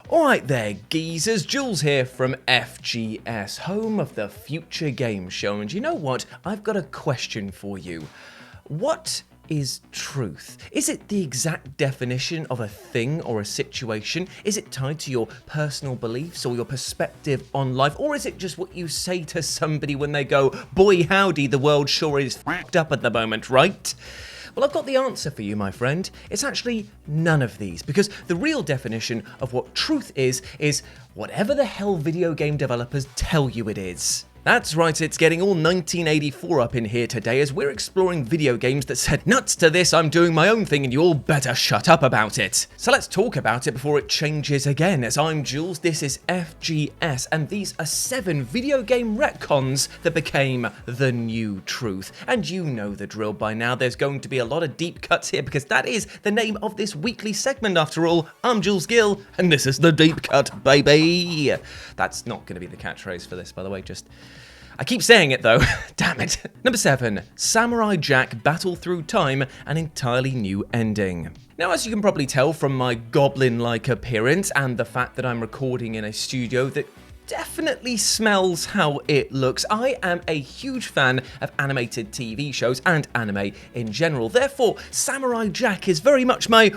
Alright there, geezers, Jules here from FGS, home of the Future Game Show, and you know what? I've got a question for you. What is truth? Is it the exact definition of a thing or a situation? Is it tied to your personal beliefs or your perspective on life? Or is it just what you say to somebody when they go, boy howdy, the world sure is f***ed up at the moment, right? Well, I've got the answer for you, my friend. It's actually none of these, because the real definition of what truth is whatever the hell video game developers tell you it is. That's right, it's getting all 1984 up in here today as we're exploring video games that said, nuts to this, I'm doing my own thing and you all better shut up about it. So let's talk about it before it changes again. As I'm Jules, this is FGS, and these are 7 video game retcons that became the new truth. And you know the drill by now, there's going to be a lot of deep cuts here because that is the name of this weekly segment after all. I'm Jules Gill, and this is the Deep Cut, baby. That's not going to be the catchphrase for this, by the way, I keep saying it though, damn it. Number 7, Samurai Jack Battle Through Time, an entirely new ending. Now, as you can probably tell from my goblin-like appearance and the fact that I'm recording in a studio that definitely smells how it looks, I am a huge fan of animated TV shows and anime in general. Therefore, Samurai Jack is very much my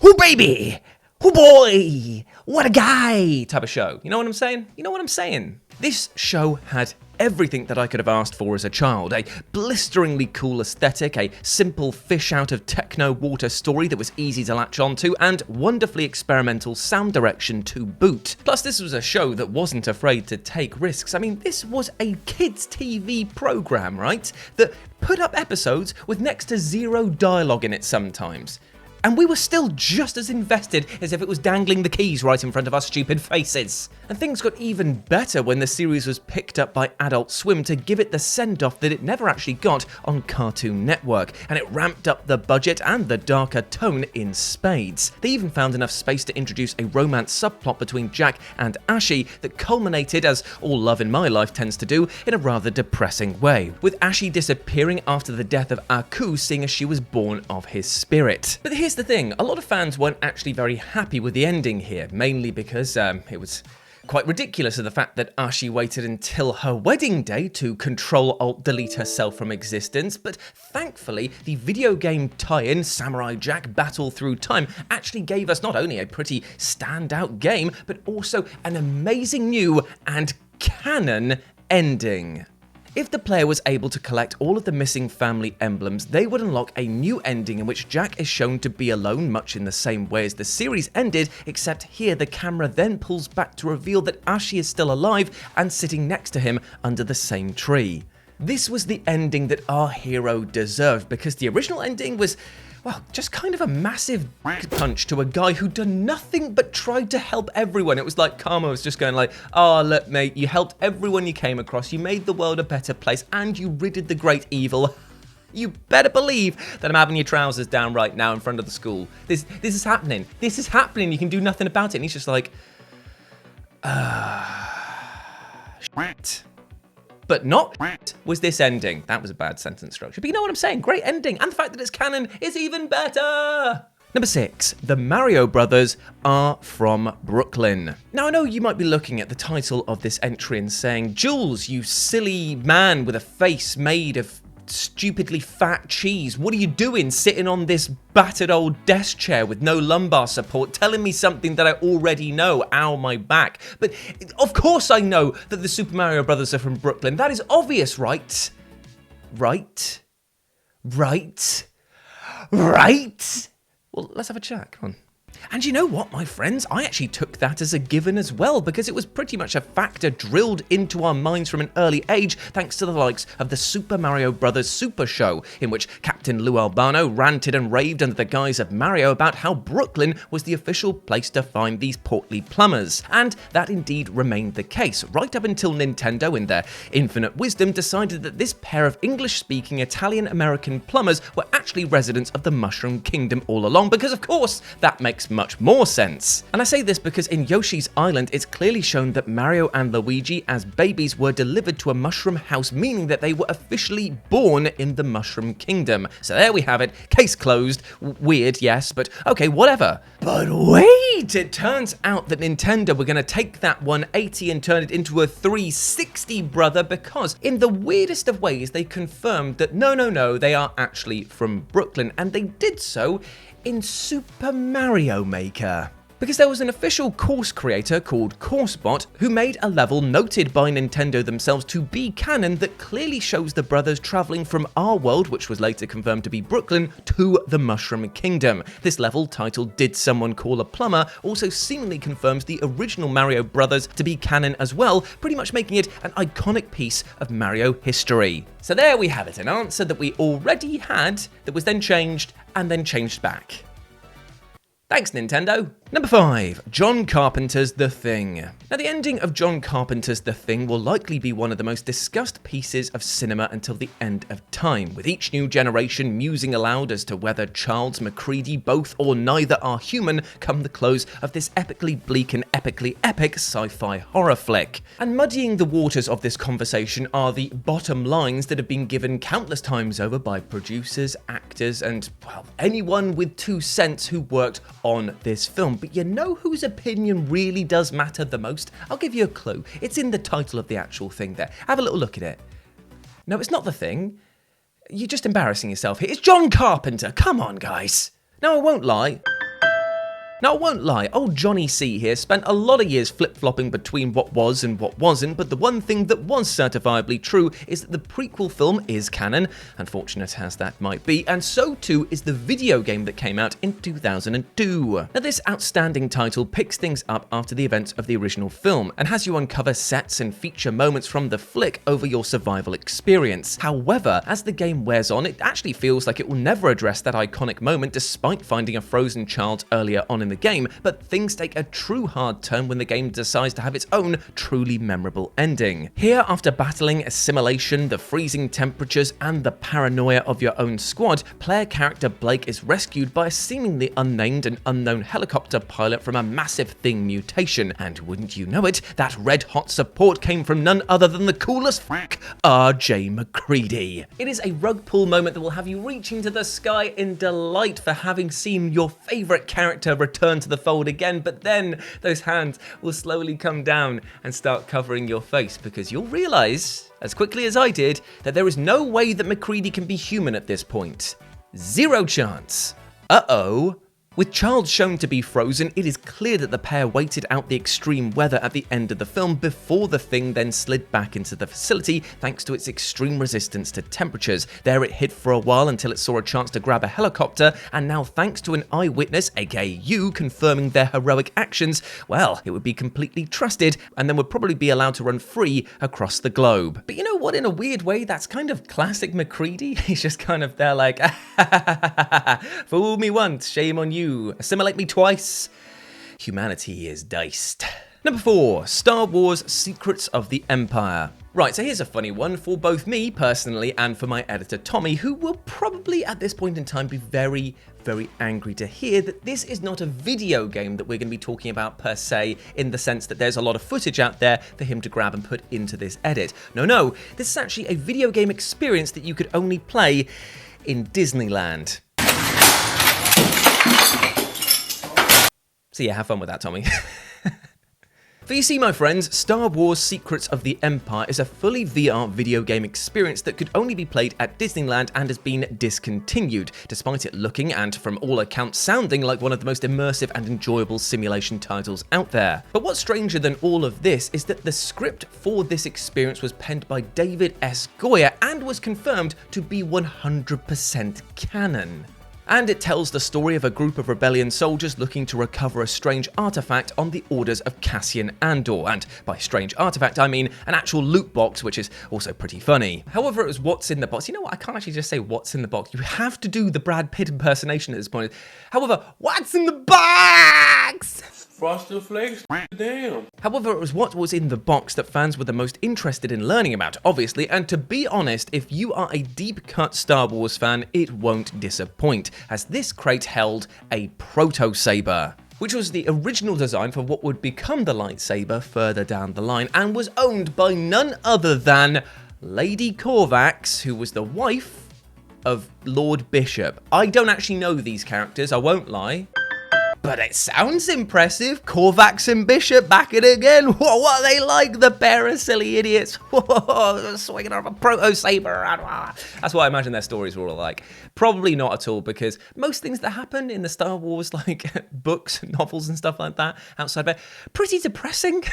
"oh baby, oh boy, what a guy" type of show. You know what I'm saying? You know what I'm saying? This show had everything that I could have asked for as a child. A blisteringly cool aesthetic, a simple fish out of techno water story that was easy to latch onto, and wonderfully experimental sound direction to boot. Plus, this was a show that wasn't afraid to take risks. I mean, this was a kids' TV program, right? That put up episodes with next to zero dialogue in it sometimes. And we were still just as invested as if it was dangling the keys right in front of our stupid faces. And things got even better when the series was picked up by Adult Swim to give it the send-off that it never actually got on Cartoon Network, and it ramped up the budget and the darker tone in spades. They even found enough space to introduce a romance subplot between Jack and Ashi that culminated, as all love in my life tends to do, in a rather depressing way, with Ashi disappearing after the death of Aku, seeing as she was born of his spirit. But here's the thing, a lot of fans weren't actually very happy with the ending here, mainly because it was quite ridiculous of the fact that Ashi waited until her wedding day to Control-Alt-Delete herself from existence, but thankfully the video game tie-in Samurai Jack Battle Through Time actually gave us not only a pretty standout game, but also an amazing new and canon ending. If the player was able to collect all of the missing family emblems, they would unlock a new ending in which Jack is shown to be alone, much in the same way as the series ended, except here the camera then pulls back to reveal that Ashi is still alive and sitting next to him under the same tree. This was the ending that our hero deserved, because the original ending was, well, just kind of a massive punch to a guy who'd done nothing but tried to help everyone. It was like karma was just going like, oh, look, mate, you helped everyone you came across, you made the world a better place, and you ridded the great evil. You better believe that I'm having your trousers down right now in front of the school. This is happening. This is happening. You can do nothing about it. And he's just like, shit. But not was this ending. That was a bad sentence structure. But you know what I'm saying? Great ending. And the fact that it's canon is even better. Number 6, the Mario Brothers are from Brooklyn. Now, I know you might be looking at the title of this entry and saying, Jules, you silly man with a face made of stupidly fat cheese, what are you doing sitting on this battered old desk chair with no lumbar support, telling me something that I already know? Ow, my back. But of course I know that the Super Mario Brothers are from Brooklyn. That is obvious, right? Right? Well, let's have a chat, come on. And you know what, my friends? I actually took that as a given as well, because it was pretty much a factor drilled into our minds from an early age, thanks to the likes of the Super Mario Bros. Super Show, in which Captain Lou Albano ranted and raved under the guise of Mario about how Brooklyn was the official place to find these portly plumbers. And that indeed remained the case, right up until Nintendo, in their infinite wisdom, decided that this pair of English-speaking Italian-American plumbers were actually residents of the Mushroom Kingdom all along, because of course that makes makes much more sense. And I say this because in Yoshi's Island, it's clearly shown that Mario and Luigi as babies were delivered to a mushroom house, meaning that they were officially born in the Mushroom Kingdom. So there we have it, case closed. Weird, yes, but okay, whatever. But wait, it turns out that Nintendo were going to take that 180 and turn it into a 360, brother, because in the weirdest of ways, they confirmed that no, they are actually from Brooklyn, and they did so in Super Mario Maker. Because there was an official course creator called CourseBot who made a level noted by Nintendo themselves to be canon that clearly shows the brothers traveling from our world, which was later confirmed to be Brooklyn, to the Mushroom Kingdom. This level, titled Did Someone Call a Plumber, also seemingly confirms the original Mario brothers to be canon as well, pretty much making it an iconic piece of Mario history. So there we have it, an answer that we already had that was then changed and then changed back. Thanks, Nintendo. Number 5, John Carpenter's The Thing. Now, the ending of John Carpenter's The Thing will likely be one of the most discussed pieces of cinema until the end of time, with each new generation musing aloud as to whether Charles, Macready, both or neither are human come the close of this epically bleak and epically epic sci-fi horror flick. And muddying the waters of this conversation are the bottom lines that have been given countless times over by producers, actors, and, well, anyone with 2 cents who worked on this film. But you know whose opinion really does matter the most? I'll give you a clue. It's in the title of the actual thing there. Have a little look at it. No, it's not The Thing. You're just embarrassing yourself here. It's John Carpenter. Come on, guys. No, I won't lie. Old Johnny C here spent a lot of years flip-flopping between what was and what wasn't, but the one thing that was certifiably true is that the prequel film is canon, unfortunate as that might be, and so too is the video game that came out in 2002. Now, this outstanding title picks things up after the events of the original film, and has you uncover sets and feature moments from the flick over your survival experience. However, as the game wears on, it actually feels like it will never address that iconic moment despite finding a frozen child earlier on in the game, but things take a true hard turn when the game decides to have its own truly memorable ending. Here, after battling assimilation, the freezing temperatures, and the paranoia of your own squad, player character Blake is rescued by a seemingly unnamed and unknown helicopter pilot from a massive thing mutation, and wouldn't you know it, that red-hot support came from none other than the coolest R.J. Macready. It is a rug pull moment that will have you reaching to the sky in delight for having seen your favourite character return to the fold again, but then those hands will slowly come down and start covering your face, because you'll realise, as quickly as I did, that there is no way that Macready can be human at this point. Zero chance. Uh-oh. With Charles shown to be frozen, it is clear that the pair waited out the extreme weather at the end of the film before the thing then slid back into the facility thanks to its extreme resistance to temperatures. There it hid for a while until it saw a chance to grab a helicopter, and now thanks to an eyewitness, aka you, confirming their heroic actions, well, it would be completely trusted and then would probably be allowed to run free across the globe. But you know what, in a weird way, that's kind of classic Macready. He's just kind of there like, fool me once, shame on you. Assimilate me twice. Humanity is diced. Number 4, Star Wars Secrets of the Empire. Right, so here's a funny one for both me personally and for my editor Tommy, who will probably at this point in time be very, very angry to hear that this is not a video game that we're going to be talking about per se, in the sense that there's a lot of footage out there for him to grab and put into this edit. No, this is actually a video game experience that you could only play in Disneyland. So yeah, have fun with that, Tommy. For you see, my friends, Star Wars Secrets of the Empire is a fully VR video game experience that could only be played at Disneyland and has been discontinued, despite it looking and, from all accounts, sounding like one of the most immersive and enjoyable simulation titles out there. But what's stranger than all of this is that the script for this experience was penned by David S. Goyer and was confirmed to be 100% canon. And it tells the story of a group of rebellion soldiers looking to recover a strange artifact on the orders of Cassian Andor. And by strange artifact, I mean an actual loot box, which is also pretty funny. However, it was what's in the box. You know what? I can't actually just say what's in the box. You have to do the Brad Pitt impersonation at this point. However, what's in the box? Frosted Flakes? Damn. However, it was what was in the box that fans were the most interested in learning about, obviously, and to be honest, if you are a deep-cut Star Wars fan, it won't disappoint, as this crate held a proto-saber, which was the original design for what would become the lightsaber further down the line, and was owned by none other than Lady Corvax, who was the wife of Lord Bishop. I don't actually know these characters, I won't lie. But it sounds impressive. Corvax and Bishop back it again. What are they like? The pair of silly idiots. Swinging off a proto-saber. That's what I imagine their stories were all like. Probably not at all, because most things that happen in the Star Wars, like books, novels and stuff like that, outside there, pretty depressing.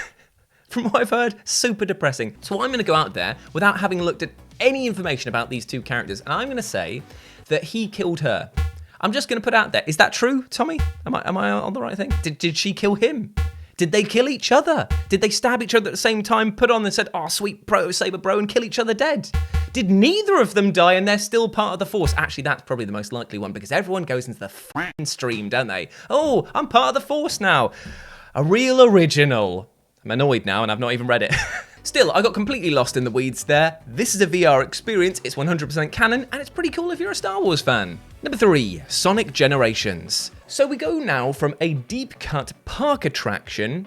From what I've heard, super depressing. So I'm going to go out there without having looked at any information about these two characters, and I'm going to say that he killed her. I'm just going to put out there, is that true, Tommy? Am I on the right thing? Did she kill him? Did they kill each other? Did they stab each other at the same time, put on and said, oh, sweet proto-saber bro, and kill each other dead? Did neither of them die and they're still part of the Force? Actually, that's probably the most likely one, because everyone goes into the f***ing stream, don't they? Oh, I'm part of the Force now. A real original. I'm annoyed now and I've not even read it. Still, I got completely lost in the weeds there. This is a VR experience, it's 100% canon, and it's pretty cool if you're a Star Wars fan. Number 3, Sonic Generations. So we go now from a deep-cut park attraction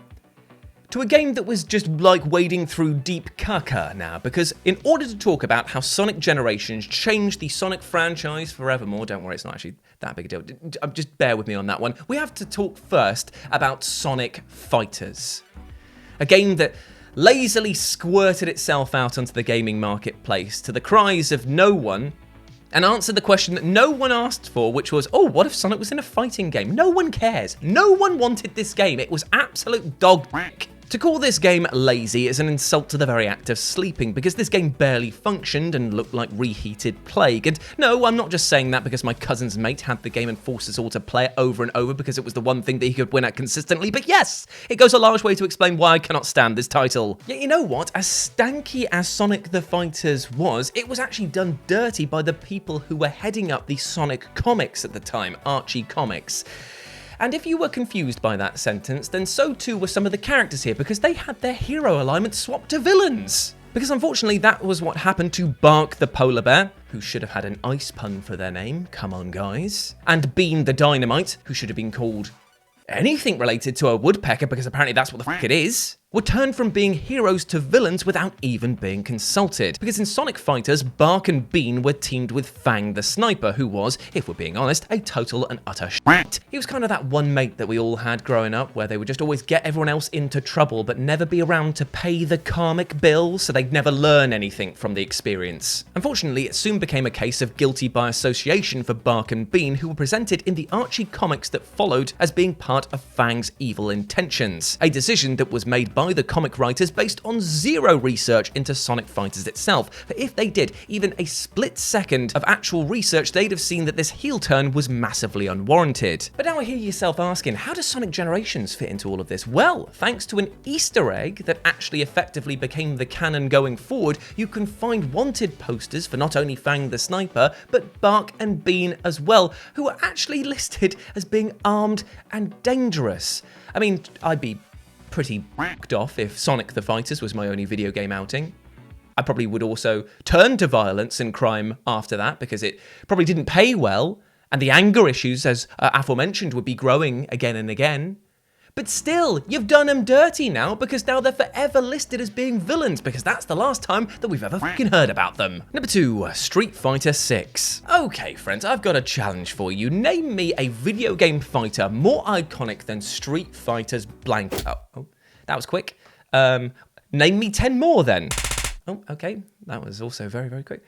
to a game that was just like wading through deep caca now, because in order to talk about how Sonic Generations changed the Sonic franchise forevermore, don't worry, it's not actually that big a deal, just bear with me on that one, we have to talk first about Sonic Fighters. A game that lazily squirted itself out onto the gaming marketplace to the cries of no one, and answered the question that no one asked for, which was, oh, what if Sonic was in a fighting game? No one cares. No one wanted this game. It was absolute dog dick. To call this game lazy is an insult to the very act of sleeping, because this game barely functioned and looked like reheated plague. And no, I'm not just saying that because my cousin's mate had the game and forced us all to play it over and over because it was the one thing that he could win at consistently, but yes, it goes a large way to explain why I cannot stand this title. Yet you know what? As stanky as Sonic the Fighters was, it was actually done dirty by the people who were heading up the Sonic comics at the time, Archie Comics. And if you were confused by that sentence, then so too were some of the characters here, because they had their hero alignment swapped to villains. Because unfortunately that was what happened to Bark the Polar Bear, who should have had an ice pun for their name, come on guys, and Bean the Dynamite, who should have been called anything related to a woodpecker, because apparently that's what the fuck it is, were turned from being heroes to villains without even being consulted. Because in Sonic Fighters, Bark and Bean were teamed with Fang the Sniper, who was, if we're being honest, a total and utter shit. He was kind of that one mate that we all had growing up, where they would just always get everyone else into trouble, but never be around to pay the karmic bill, so they'd never learn anything from the experience. Unfortunately, it soon became a case of guilty by association for Bark and Bean, who were presented in the Archie comics that followed as being part of Fang's evil intentions. A decision that was made by the comic writers based on zero research into Sonic Fighters itself. For if they did even a split second of actual research, they'd have seen that this heel turn was massively unwarranted. But now I hear yourself asking, how does Sonic Generations fit into all of this? Well, thanks to an Easter egg that actually effectively became the canon going forward, you can find wanted posters for not only Fang the Sniper, but Bark and Bean as well, who are actually listed as being armed and dangerous. I mean, I'd be pretty whacked off if Sonic the Fighters was my only video game outing. I probably would also turn to violence and crime after that, because it probably didn't pay well, and the anger issues, as aforementioned, would be growing again and again. But still, you've done them dirty now, because now they're forever listed as being villains, because that's the last time that we've ever fucking heard about them. Number 2, Street Fighter 6. Okay, friends, I've got a challenge for you. Name me a video game fighter more iconic than Street Fighter's Blanka. Oh, that was quick. Name me 10 more then. Oh, okay, that was also very, very quick.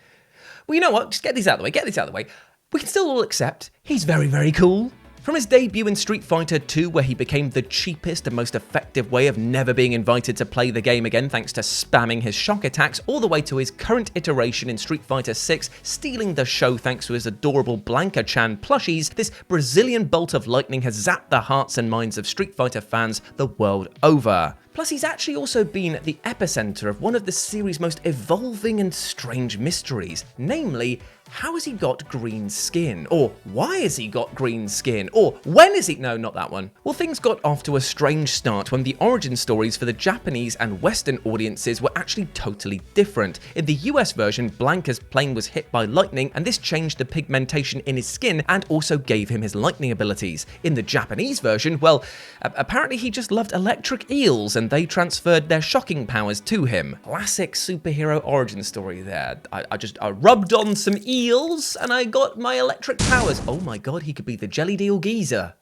Well, you know what? Just get these out of the way, We can still all accept he's very, very cool. From his debut in Street Fighter 2, where he became the cheapest and most effective way of never being invited to play the game again thanks to spamming his shock attacks, all the way to his current iteration in Street Fighter 6, stealing the show thanks to his adorable Blanka-chan plushies, this Brazilian bolt of lightning has zapped the hearts and minds of Street Fighter fans the world over. Plus, he's actually also been at the epicenter of one of the series' most evolving and strange mysteries, namely, how has he got green skin? Or why has he got green skin? Or when is he? No, not that one. Well, things got off to a strange start when the origin stories for the Japanese and Western audiences were actually totally different. In the US version, Blanka's plane was hit by lightning, and this changed the pigmentation in his skin and also gave him his lightning abilities. In the Japanese version, well, apparently he just loved electric eels and they transferred their shocking powers to him. Classic superhero origin story there. I rubbed on some eels and I got my electric powers. Oh my god, he could be the jelly deal geezer.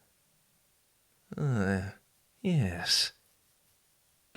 Yes.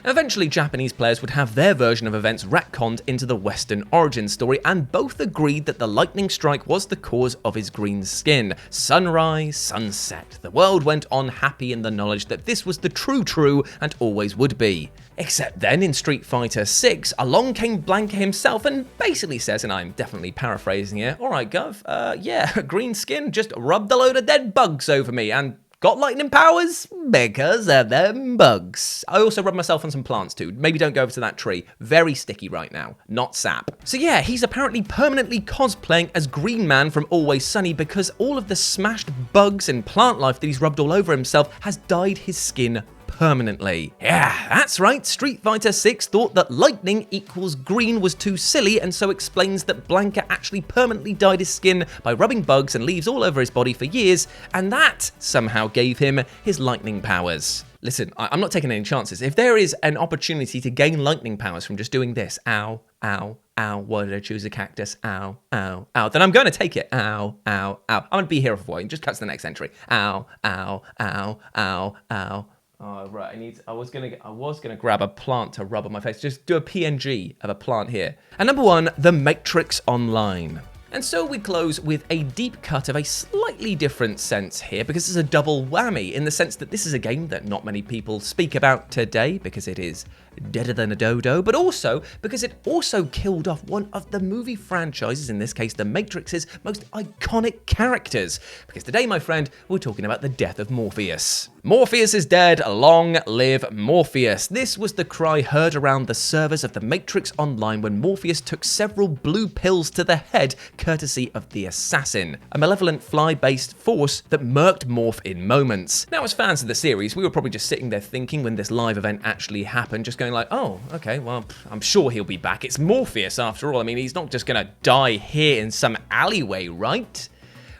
Eventually, Japanese players would have their version of events retconned into the Western origin story, and both agreed that the lightning strike was the cause of his green skin. Sunrise, sunset. The world went on happy in the knowledge that this was the true and always would be. Except then, in Street Fighter 6, along came Blanka himself and basically says, and I'm definitely paraphrasing here, "Alright, Gov, yeah, green skin, just rubbed a load of dead bugs over me and got lightning powers because of them bugs." I also rubbed myself on some plants too. Maybe don't go over to that tree. Very sticky right now, not sap. So yeah, he's apparently permanently cosplaying as Green Man from Always Sunny because all of the smashed bugs and plant life that he's rubbed all over himself has dyed his skin permanently. Yeah, that's right, Street Fighter 6 thought that lightning equals green was too silly, and so explains that Blanka actually permanently dyed his skin by rubbing bugs and leaves all over his body for years, and that somehow gave him his lightning powers. Listen, I'm not taking any chances. If there is an opportunity to gain lightning powers from just doing this, ow, ow, ow, why did I choose a cactus? Ow, ow, ow. Then I'm going to take it. Ow, ow, ow. I'm going to be here for a while. Just cut to the next entry. Ow, ow, ow, ow, ow. Oh, right, I was gonna grab a plant to rub on my face. Just do a PNG of a plant here. And number 1, The Matrix Online. And so we close with a deep cut of a slightly different sense here, because it's a double whammy in the sense that this is a game that not many people speak about today because it is deader than a dodo, but also because it also killed off one of the movie franchises, in this case The Matrix's most iconic characters. Because today, my friend, we're talking about the death of Morpheus. Morpheus is dead, long live Morpheus. This was the cry heard around the servers of The Matrix Online when Morpheus took several blue pills to the head, courtesy of the Assassin, a malevolent fly-based force that murked Morph in moments. Now, as fans of the series, we were probably just sitting there thinking when this live event actually happened, just going like, oh, okay, well, I'm sure he'll be back. It's Morpheus after all. I mean, he's not just gonna die here in some alleyway, right?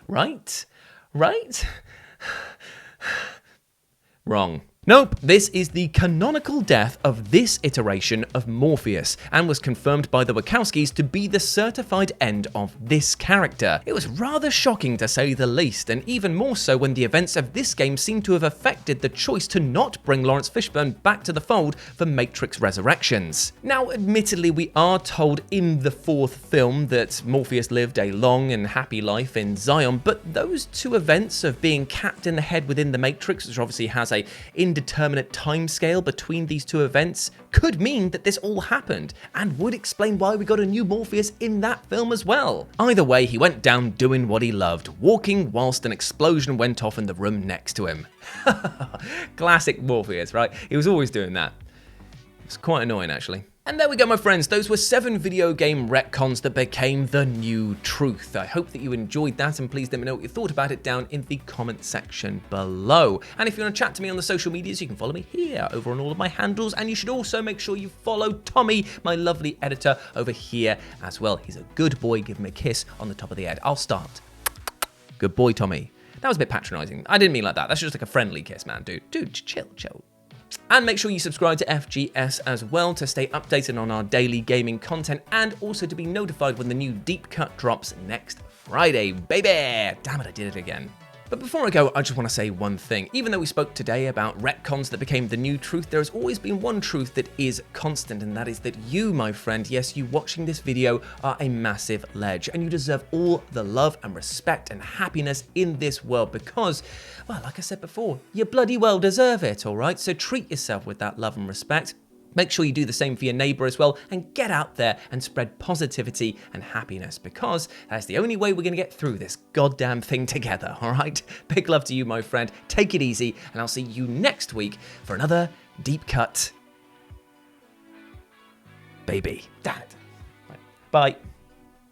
Right? Right? Wrong. Nope, this is the canonical death of this iteration of Morpheus, and was confirmed by the Wachowskis to be the certified end of this character. It was rather shocking to say the least, and even more so when the events of this game seem to have affected the choice to not bring Lawrence Fishburne back to the fold for Matrix Resurrections. Now, admittedly, we are told in the 4th film that Morpheus lived a long and happy life in Zion, but those two events of being capped in the head within the Matrix, which obviously has a indeterminate timescale between these two events, could mean that this all happened, and would explain why we got a new Morpheus in that film as well. Either way, he went down doing what he loved, walking whilst an explosion went off in the room next to him. Classic Morpheus, right? He was always doing that. It's quite annoying, actually. And there we go, my friends. Those were 7 video game retcons that became the new truth. I hope that you enjoyed that, and please let me know what you thought about it down in the comment section below. And if you want to chat to me on the social medias, you can follow me here over on all of my handles, and you should also make sure you follow Tommy, my lovely editor, over here as well. He's a good boy. Give him a kiss on the top of the head. I'll start. Good boy, Tommy. That was a bit patronizing. I didn't mean like that. That's just like a friendly kiss, man, dude. Dude, chill. And make sure you subscribe to FGS as well to stay updated on our daily gaming content, and also to be notified when the new Deep Cut drops next Friday, baby! Damn it, I did it again. But before I go, I just want to say one thing. Even though we spoke today about retcons that became the new truth, there has always been one truth that is constant, and that is that you, my friend, yes, you watching this video, are a massive ledge, and you deserve all the love and respect and happiness in this world because, well, like I said before, you bloody well deserve it, alright? So treat yourself with that love and respect. Make sure you do the same for your neighbor as well, and get out there and spread positivity and happiness, because that's the only way we're going to get through this goddamn thing together, all right? Big love to you, my friend. Take it easy, and I'll see you next week for another Deep Cut baby. Damn it. Bye.